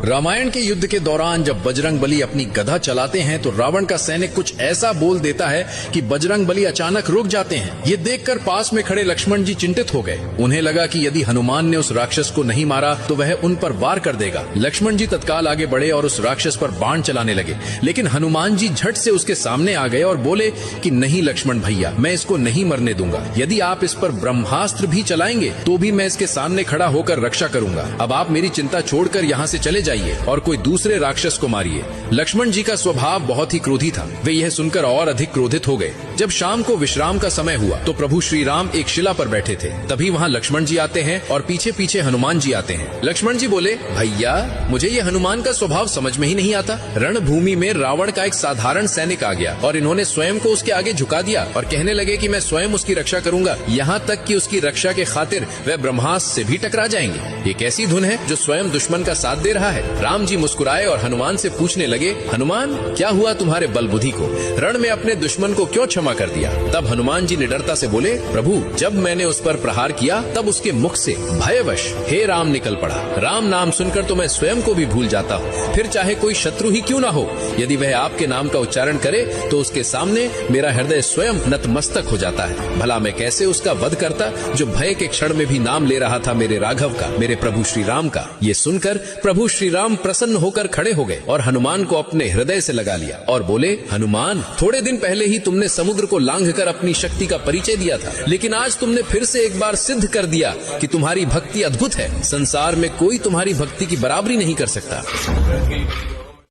रामायण के युद्ध के दौरान जब बजरंगबली अपनी गदा चलाते हैं तो रावण का सैनिक कुछ ऐसा बोल देता है कि बजरंगबली अचानक रुक जाते हैं। ये देखकर पास में खड़े लक्ष्मण जी चिंतित हो गए। उन्हें लगा कि यदि हनुमान ने उस राक्षस को नहीं मारा तो वह उन पर वार कर देगा। लक्ष्मण जी तत्काल आगे बढ़े और उस राक्षस पर बाण चलाने लगे, लेकिन हनुमान जी झट से उसके सामने आ गए और बोले कि नहीं लक्ष्मण भैया, मैं इसको नहीं मरने दूंगा। यदि आप इस पर ब्रह्मास्त्र भी चलाएंगे तो भी मैं इसके सामने खड़ा होकर रक्षा करूंगा। अब आप मेरी चिंता छोड़कर यहाँ से चले जाइए और कोई दूसरे राक्षस को मारिए। लक्ष्मण जी का स्वभाव बहुत ही क्रोधी था। वे यह सुनकर और अधिक क्रोधित हो गए। जब शाम को विश्राम का समय हुआ तो प्रभु श्री राम एक शिला पर बैठे थे। तभी वहाँ लक्ष्मण जी आते हैं और पीछे पीछे हनुमान जी आते हैं। लक्ष्मण जी बोले, भैया मुझे ये हनुमान का स्वभाव समझ में ही नहीं आता। रणभूमि में रावण का एक साधारण सैनिक आ गया और इन्होंने स्वयं को उसके आगे झुका दिया और कहने लगे कि मैं स्वयं उसकी रक्षा करूंगा, यहाँ तक कि उसकी रक्षा के खातिर वह ब्रह्मास्त्र से भी टकरा जाएंगे। ये कैसी धुन है जो स्वयं दुश्मन का साथ दे रहा है। राम जी मुस्कुराए और हनुमान से पूछने लगे, हनुमान क्या हुआ तुम्हारे बल बुद्धि को? रण में अपने दुश्मन को क्यों क्षमा कर दिया? तब हनुमान जी निडरता से बोले, प्रभु जब मैंने उस पर प्रहार किया तब उसके मुख से भयवश हे राम निकल पड़ा। राम नाम सुनकर तो मैं स्वयं को भी भूल जाता हूँ, फिर चाहे कोई शत्रु ही क्यों ना हो। यदि वह आपके नाम का उच्चारण करे तो उसके सामने मेरा हृदय स्वयं नतमस्तक हो जाता है। भला मैं कैसे उसका वध करता जो भय के क्षण में भी नाम ले रहा था मेरे राघव का, मेरे प्रभु श्री राम का। ये सुनकर प्रभु श्री राम प्रसन्न होकर खड़े हो गए और हनुमान को अपने हृदय से लगा लिया और बोले, हनुमान थोड़े दिन पहले ही तुमने समुद्र को लांघकर अपनी शक्ति का परिचय दिया था, लेकिन आज तुमने फिर से एक बार सिद्ध कर दिया कि तुम्हारी भक्ति अद्भुत है। संसार में कोई तुम्हारी भक्ति की बराबरी नहीं कर सकता।